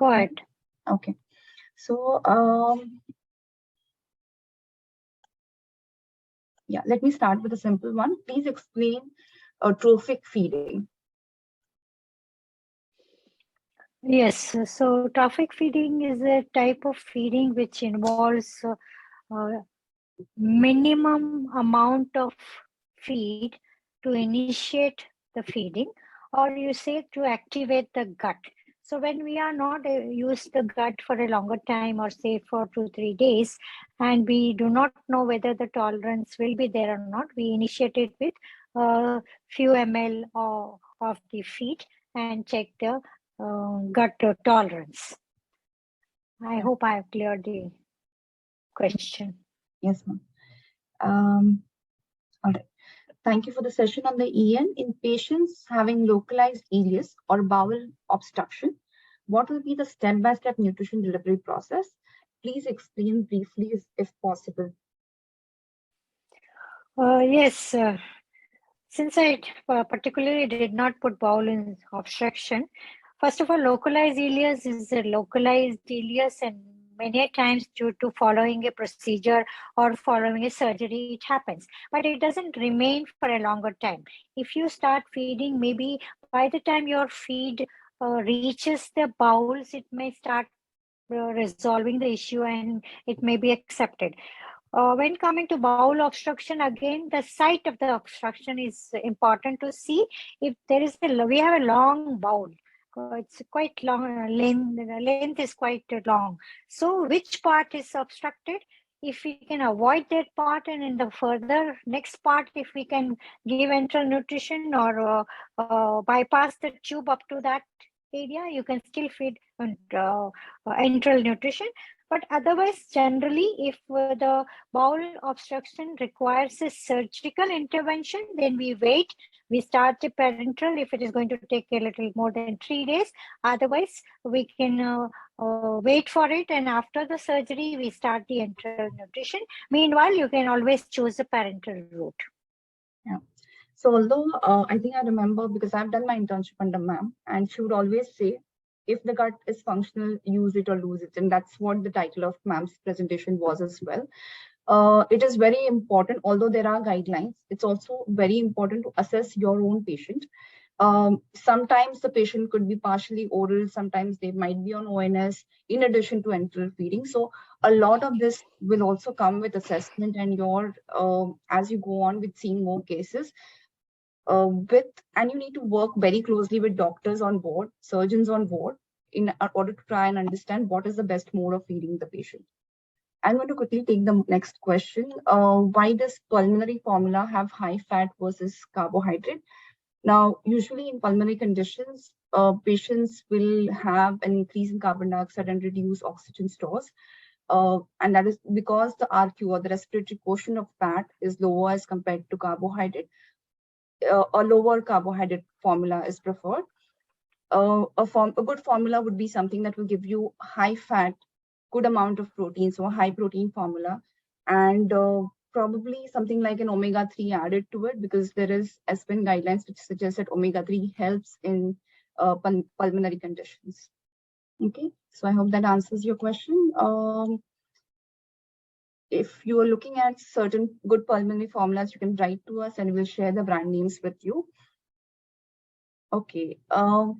Go ahead. Okay. So, yeah, let me start with a simple one. Please explain trophic feeding. Yes, so trophic feeding is a type of feeding which involves minimum amount of feed to initiate the feeding, or you say to activate the gut. So when we are not use the gut for a longer time, or say for 2-3 days, and we do not know whether the tolerance will be there or not, we initiate it with a few ml of the feed and check the gut tolerance. I hope I have cleared the question. Yes, ma'am. All right. Thank you for the session on the EN. In patients having localized ileus or bowel obstruction, what will be the step-by-step nutrition delivery process? Please explain briefly if possible. Yes, since I particularly did not put bowel in obstruction, first of all, localized ileus is a localized ileus, and many times due to following a procedure or following a surgery, it happens. But it doesn't remain for a longer time. If you start feeding, maybe by the time your feed reaches the bowels, it may start resolving the issue and it may be accepted. When coming to bowel obstruction, again, the site of the obstruction is important to see. If there is we have a long bowel, it's quite long, length is quite long. So which part is obstructed? If we can avoid that part, and in the further next part, if we can give enteral nutrition or bypass the tube up to that area, you can still feed enteral nutrition. But otherwise, generally, if the bowel obstruction requires a surgical intervention, then we wait. We start the parenteral if it is going to take a little more than 3 days. Otherwise, we can wait for it, and after the surgery, we start the enteral nutrition. Meanwhile, you can always choose the parenteral route. Yeah. So although I think I remember, because I've done my internship under ma'am, and she would always say, if the gut is functional, use it or lose it. And that's what the title of ma'am's presentation was as well. It is very important, although there are guidelines, it's also very important to assess your own patient. Sometimes the patient could be partially oral, sometimes they might be on ONS in addition to enteral feeding. So a lot of this will also come with assessment and your, as you go on with seeing more cases, and you need to work very closely with doctors on board, surgeons on board, in order to try and understand what is the best mode of feeding the patient. I'm going to quickly take the next question. Why does pulmonary formula have high fat versus carbohydrate? Now, usually in pulmonary conditions, patients will have an increase in carbon dioxide and reduce oxygen stores. And that is because the RQ, or the respiratory quotient of fat, is lower as compared to carbohydrate. A lower carbohydrate formula is preferred. A good formula would be something that will give you high fat, good amount of protein, so a high protein formula, and probably something like an omega-3 added to it, because there is ESPEN guidelines which suggest that omega-3 helps in pulmonary conditions. Okay, so I hope that answers your question. If you are looking at certain good pulmonary formulas, you can write to us and we'll share the brand names with you. Okay. How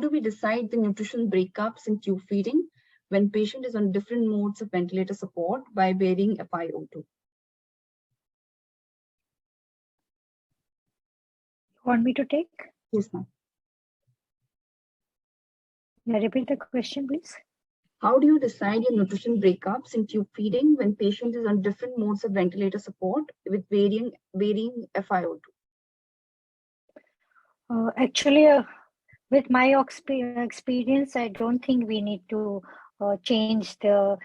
do we decide the nutrition breakups in tube feeding when patient is on different modes of ventilator support by varying FiO2? Want me to take? Yes, ma'am. Repeat the question, please. How do you decide your nutrition breakups in tube feeding when patient is on different modes of ventilator support with varying FiO2? Actually, with my experience, I don't think we need to change the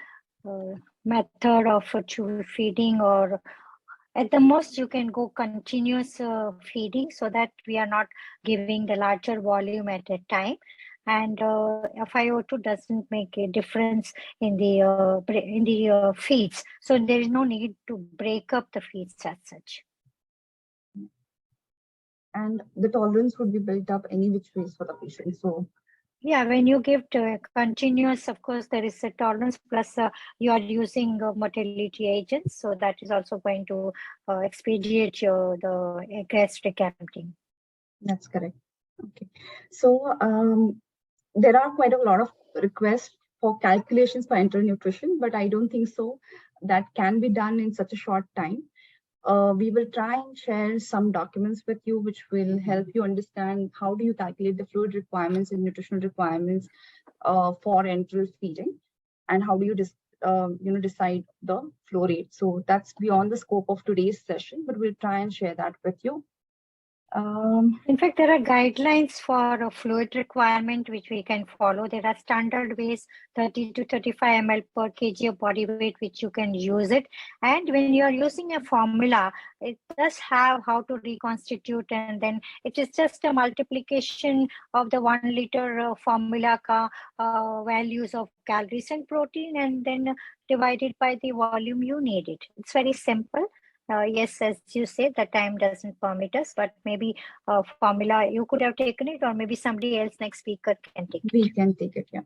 method of tube feeding, or at the most you can go continuous feeding, so that we are not giving the larger volume at a time. And FiO2 doesn't make a difference in the feeds, so there is no need to break up the feeds as such. And the tolerance would be built up any which ways for the patient. So Yeah, when you give to continuous, of course, there is a tolerance plus you are using motility agents. So that is also going to expedite the gastric emptying. That's correct. Okay. So there are quite a lot of requests for calculations for enteral nutrition, but I don't think so that can be done in such a short time. We will try and share some documents with you, which will help you understand how do you calculate the fluid requirements and nutritional requirements for enteral feeding, and how do you decide the flow rate. So that's beyond the scope of today's session, but we'll try and share that with you. In fact, there are guidelines for a fluid requirement which we can follow. There are standard ways, 30 to 35 ml per kg of body weight, which you can use it. And when you are using a formula, it does have how to reconstitute, and then it is just a multiplication of the 1 liter formula values of calories and protein, and then divided by the volume you need it. It's very simple. Yes, as you say, the time doesn't permit us, but maybe formula you could have taken it, or maybe somebody else next speaker can take it. We can take it, yeah.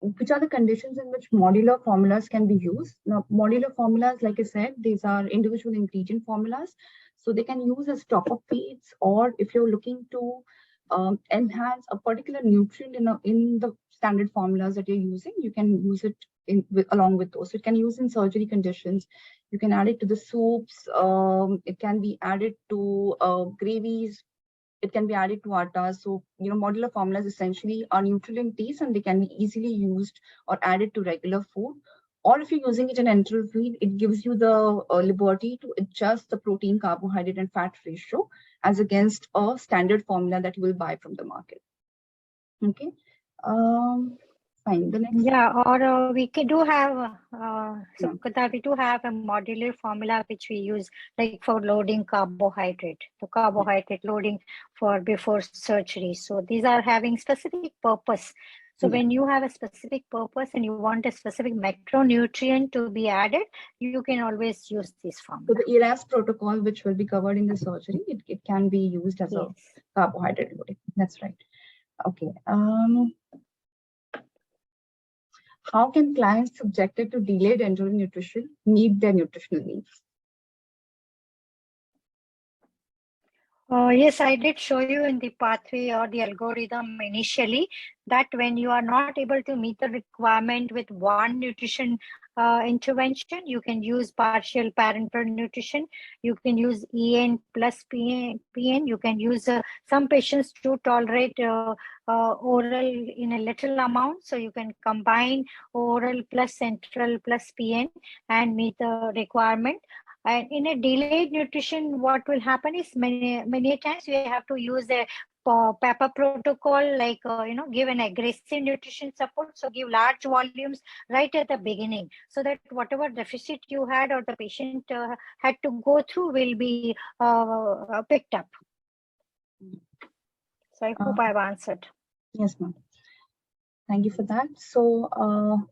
Which are the conditions in which modular formulas can be used? Now, modular formulas, like I said, these are individual ingredient formulas. So they can use as top-up feeds, or if you're looking to enhance a particular nutrient in the standard formulas that you're using, you can use it along with those. So it can use in surgery conditions. You can add it to the soups. It can be added to gravies. It can be added to atta. So, modular formulas essentially are neutral in taste, and they can be easily used or added to regular food. Or if you're using it in enteral feed, it gives you the liberty to adjust the protein, carbohydrate, and fat ratio as against a standard formula that you will buy from the market. Okay. Fine. The next. Yeah, or we do have, we do have a modular formula which we use like for loading carbohydrate, the carbohydrate loading for before surgery. So these are having specific purpose. So when you have a specific purpose and you want a specific macronutrient to be added, you can always use this formula. So the ERAS protocol, which will be covered in the surgery, it can be used as a carbohydrate loading. That's right. Okay. How can clients subjected to delayed enteral nutrition meet their nutritional needs? Yes, I did show you in the pathway or the algorithm initially that when you are not able to meet the requirement with one nutrition intervention, you can use partial parenteral nutrition. You can use EN plus PN. You can use some patients to tolerate oral in a little amount. So you can combine oral plus central plus PN and meet the requirement. And in a delayed nutrition, what will happen is many times we have to use a PAPA protocol, like, give an aggressive nutrition support. So give large volumes right at the beginning so that whatever deficit you had or the patient had to go through will be picked up. So I hope I've answered. Yes, ma'am. Thank you for that. So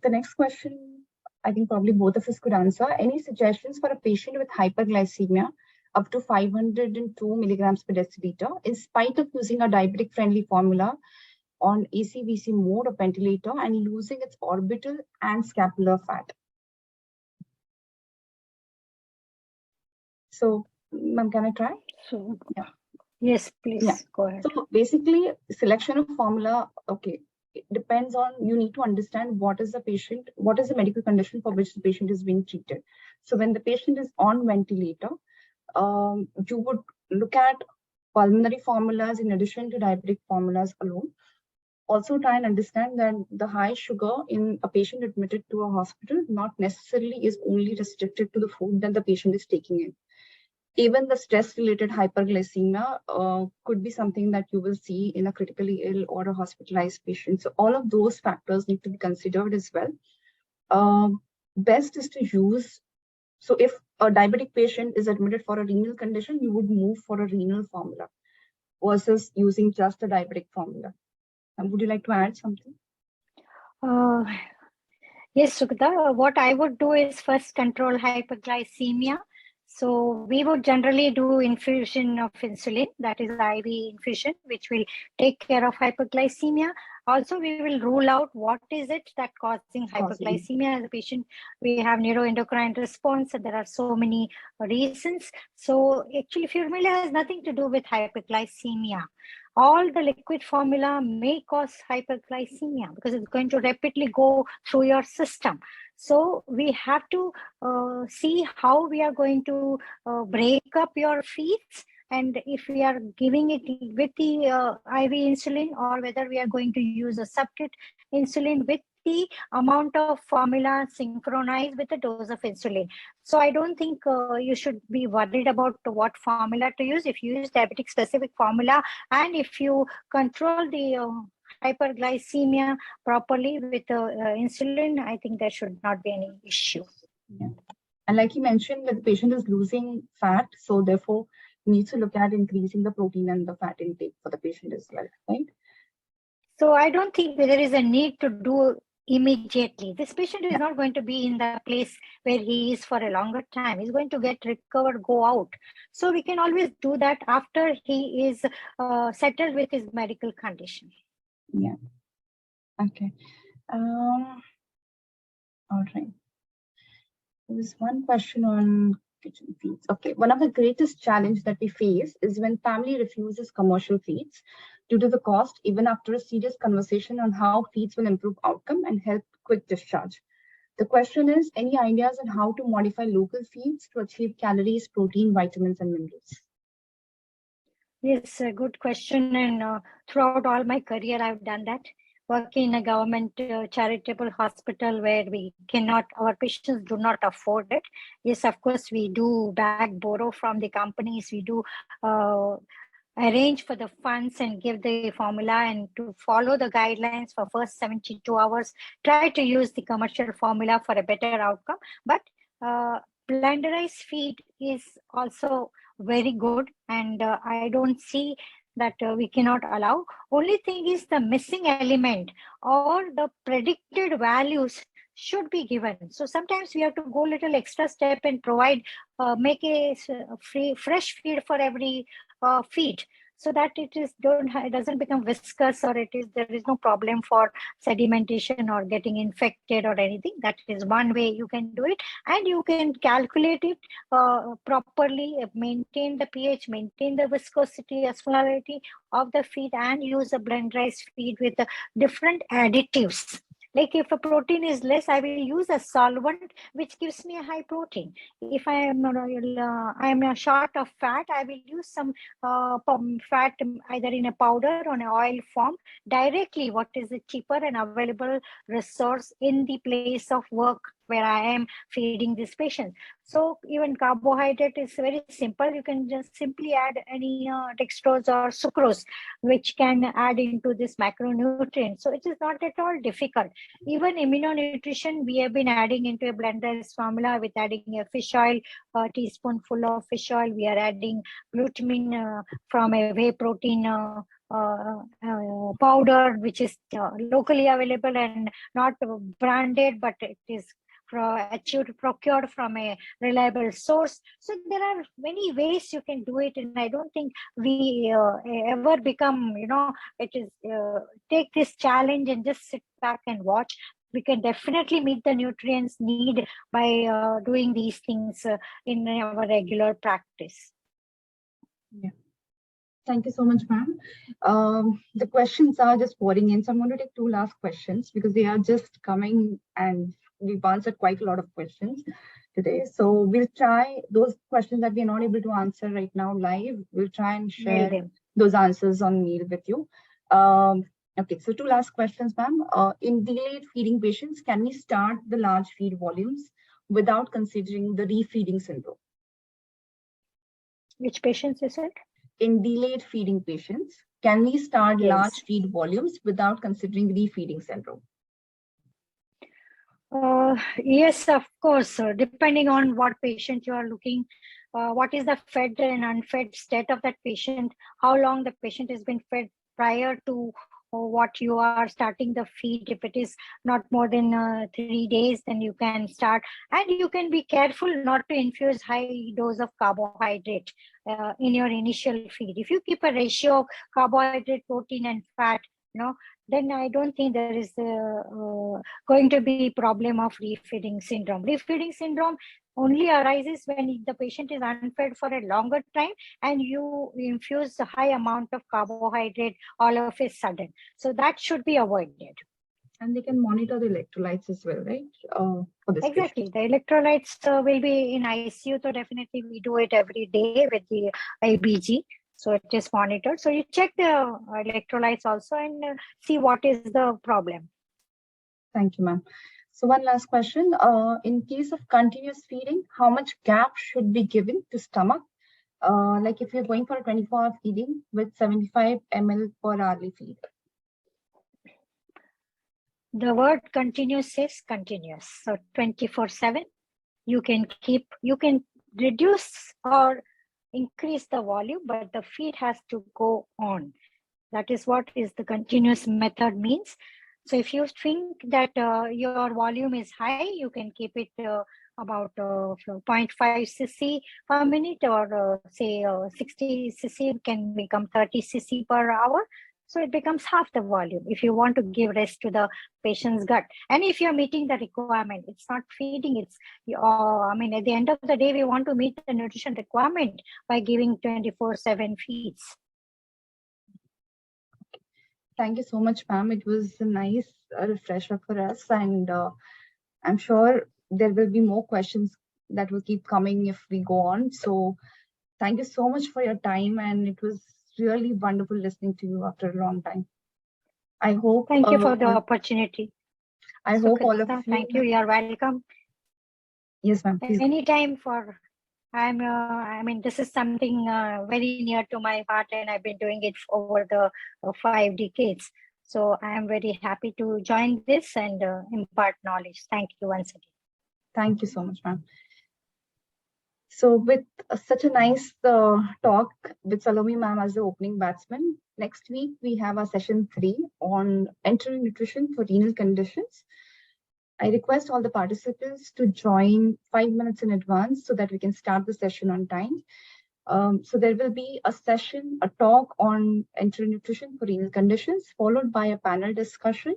the next question, I think probably both of us could answer. Any suggestions for a patient with hyperglycemia up to 502 milligrams per deciliter, in spite of using a diabetic-friendly formula on ACVC mode or ventilator and losing its orbital and scapular fat? So, ma'am, can I try? So, yeah. Yes, please go ahead. So basically, selection of formula, okay, it depends on, you need to understand what is the medical condition for which the patient is being treated. So when the patient is on ventilator, you would look at pulmonary formulas in addition to diabetic formulas alone. Also try and understand that the high sugar in a patient admitted to a hospital not necessarily is only restricted to the food that the patient is taking in. Even the stress-related hyperglycemia could be something that you will see in a critically ill or a hospitalized patient. So all of those factors need to be considered as well. Best is to use, so if a diabetic patient is admitted for a renal condition, you would move for a renal formula versus using just a diabetic formula. Would you like to add something? Yes, Sukita. What I would do is first control hyperglycemia. So we would generally do infusion of insulin, that is IV infusion, which will take care of hyperglycemia. Also, we will rule out what is it that causing hyperglycemia as a patient. We have neuroendocrine response, and there are so many reasons. So actually, formula has nothing to do with hyperglycemia. All the liquid formula may cause hyperglycemia because it's going to rapidly go through your system. So we have to see how we are going to break up your feeds, and if we are giving it with the IV insulin, or whether we are going to use a subcut insulin with the amount of formula synchronized with the dose of insulin. So I don't think you should be worried about what formula to use. If you use diabetic specific formula, and if you control the hyperglycemia properly with insulin, I think there should not be any issue. Yeah. And like you mentioned, that the patient is losing fat, so therefore needs to look at increasing the protein and the fat intake for the patient as well, right? So I don't think there is a need to do immediately. This patient is not going to be in the place where he is for a longer time. He's going to get recovered, go out. So we can always do that after he is settled with his medical condition. Yeah. Okay. All right. There's one question on kitchen feeds. Okay. One of the greatest challenges that we face is when family refuses commercial feeds due to the cost, even after a serious conversation on how feeds will improve outcome and help quick discharge. The question is, any ideas on how to modify local feeds to achieve calories, protein, vitamins, and minerals? Yes, a good question. And throughout all my career, I've done that. Working in a government charitable hospital where our patients do not afford it. Yes, of course, we do borrow from the companies. We do arrange for the funds and give the formula, and to follow the guidelines for first 72 hours, try to use the commercial formula for a better outcome. But blenderized feed is also very good, and I don't see that we cannot allow. Only thing is the missing element or the predicted values should be given. So sometimes we have to go little extra step and provide, make a fresh feed for every feed, so that it doesn't become viscous, or there is no problem for sedimentation or getting infected or anything. That is one way you can do it, and you can calculate it properly, maintain the pH, maintain the viscosity, osmolarity of the feed, and use a blenderized feed with different additives. Like if a protein is less, I will use a solvent which gives me a high protein. If I am short of fat, I will use some fat either in a powder or an oil form directly, what is a cheaper and available resource in the place of work where I am feeding this patient. So even carbohydrate is very simple. You can just simply add any dextrose or sucrose, which can add into this macronutrient. So it is not at all difficult. Even immunonutrition, we have been adding into a blender's formula with adding a fish oil, a teaspoonful of fish oil. We are adding glutamine from a whey protein powder, which is locally available and not branded, but it is procured from a reliable source. So there are many ways you can do it, and I don't think we ever become, it is take this challenge and just sit back and watch. We can definitely meet the nutrients need by doing these things in our regular practice. Yeah. Thank you so much, ma'am. The questions are just pouring in, so I'm going to take two last questions because they are just coming, and we've answered quite a lot of questions today. So we'll try those questions that we're not able to answer right now live. We'll try and share those answers on mail with you. Okay, so two last questions, ma'am. In delayed feeding patients, can we start the large feed volumes without considering the refeeding syndrome? Which patients is it? In delayed feeding patients, can we start large feed volumes without considering refeeding syndrome? Yes, of course. Depending on what patient you are looking, what is the fed and unfed state of that patient, how long the patient has been fed prior to what you are starting the feed. If it is not more than 3 days, then you can start. And you can be careful not to infuse high dose of carbohydrate in your initial feed. If you keep a ratio of carbohydrate, protein, and fat, then I don't think there is going to be problem of refeeding syndrome. Refeeding syndrome only arises when the patient is unfed for a longer time and you infuse a high amount of carbohydrate all of a sudden. So that should be avoided. And they can monitor the electrolytes as well, right? For this Exactly. patient. The electrolytes will be in ICU, so definitely we do it every day with the IBG. So it is monitored. So you check the electrolytes also and see what is the problem. Thank you, ma'am. So one last question. In case of continuous feeding, how much gap should be given to stomach? Like if you're going for a 24-hour feeding with 75 ml per hourly feed. The word continuous is continuous. So 24/7, you can reduce or increase the volume, but the feed has to go on. That is what is the continuous method means. So if you think that your volume is high, you can keep it about 0.5 cc per minute, or say 60 cc can become 30 cc per hour. So it becomes half the volume if you want to give rest to the patient's gut. And if you're meeting the requirement, it's not feeding, it's, at the end of the day, we want to meet the nutrition requirement by giving 24/7 feeds. Thank you so much, ma'am. It was a nice refresher for us. And I'm sure there will be more questions that will keep coming if we go on. So thank you so much for your time. And it was really wonderful listening to you after a long time. I hope. Thank you for the opportunity. I hope all of you. Thank you. You are welcome. Yes, ma'am. Anytime this is something very near to my heart, and I've been doing it over the 5 decades. So I am very happy to join this and impart knowledge. Thank you once again. Thank you so much, ma'am. So with such a nice talk with Salome ma'am as the opening batsman, next week we have our session 3 on enteral nutrition for renal conditions. I request all the participants to join 5 minutes in advance so that we can start the session on time. So there will be a talk on enteral nutrition for renal conditions, followed by a panel discussion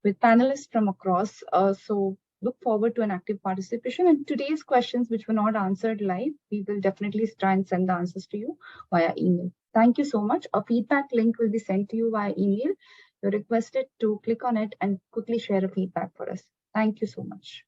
with panelists from across. So look forward to an active participation. And today's questions, which were not answered live, we will definitely try and send the answers to you via email. Thank you so much. A feedback link will be sent to you via email. You're requested to click on it and quickly share a feedback for us. Thank you so much.